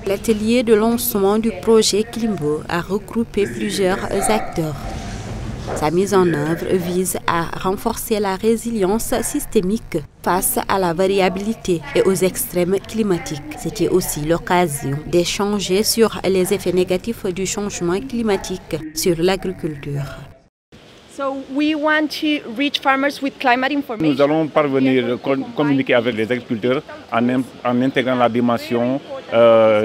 L'atelier de lancement du projet Klimbo a regroupé plusieurs acteurs. Sa mise en œuvre vise à renforcer la résilience systémique face à la variabilité et aux extrêmes climatiques. C'était aussi l'occasion d'échanger sur les effets négatifs du changement climatique sur l'agriculture. Nous allons parvenir à communiquer avec les agriculteurs en intégrant la dimension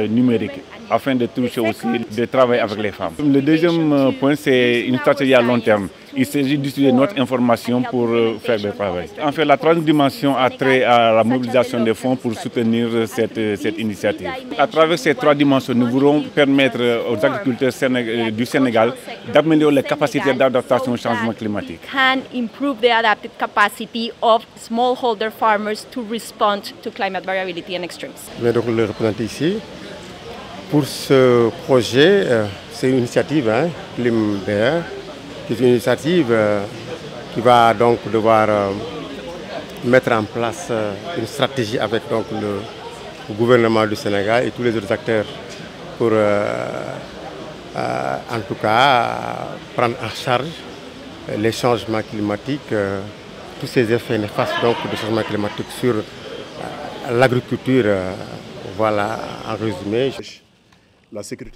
numérique, afin de toucher aussi de travailler avec les femmes. Le deuxième point, c'est une stratégie à long terme. Il s'agit d'utiliser notre information pour faire le travail. En fait, la troisième dimension a trait à la mobilisation des fonds pour soutenir cette initiative. À travers ces trois dimensions, nous voulons permettre aux agriculteurs du Sénégal d'améliorer les capacités d'adaptation au changement climatique. Je vais donc le représenter ici. Pour ce projet, c'est une initiative, Klimbo, qui est une initiative qui va donc devoir mettre en place une stratégie avec donc, le gouvernement du Sénégal et tous les autres acteurs pour en tout cas prendre en charge les changements climatiques, tous ces effets néfastes donc, du changement climatique sur l'agriculture. Voilà, en résumé.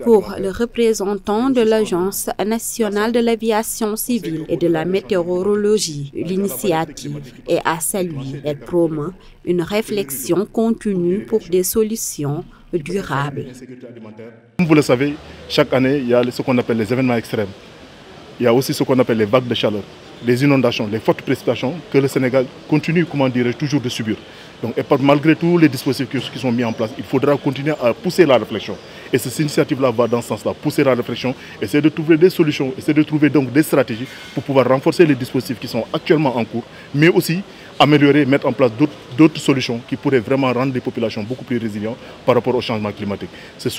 Pour le représentant de l'Agence nationale de l'aviation civile et de la météorologie, l'initiative est à saluer. Elle promeut une réflexion continue pour des solutions durables. Comme vous le savez, chaque année, il y a ce qu'on appelle les événements extrêmes. Il y a aussi ce qu'on appelle les vagues de chaleur, les inondations, les fortes précipitations que le Sénégal continue, toujours de subir. Donc, et malgré tous les dispositifs qui sont mis en place, il faudra continuer à pousser la réflexion. Et cette initiative-là va dans ce sens-là, pousser la réflexion, essayer de trouver des solutions, essayer de trouver donc des stratégies pour pouvoir renforcer les dispositifs qui sont actuellement en cours, mais aussi améliorer, mettre en place d'autres solutions qui pourraient vraiment rendre les populations beaucoup plus résilientes par rapport au changement climatique. C'est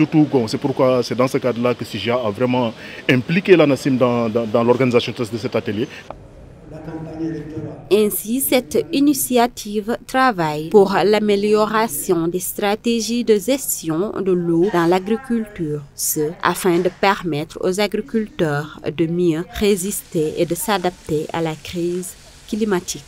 pourquoi c'est dans ce cadre-là que CIGIA a vraiment impliqué l'ANACIM dans l'organisation de cet atelier. Ainsi, cette initiative travaille pour l'amélioration des stratégies de gestion de l'eau dans l'agriculture, afin de permettre aux agriculteurs de mieux résister et de s'adapter à la crise climatique.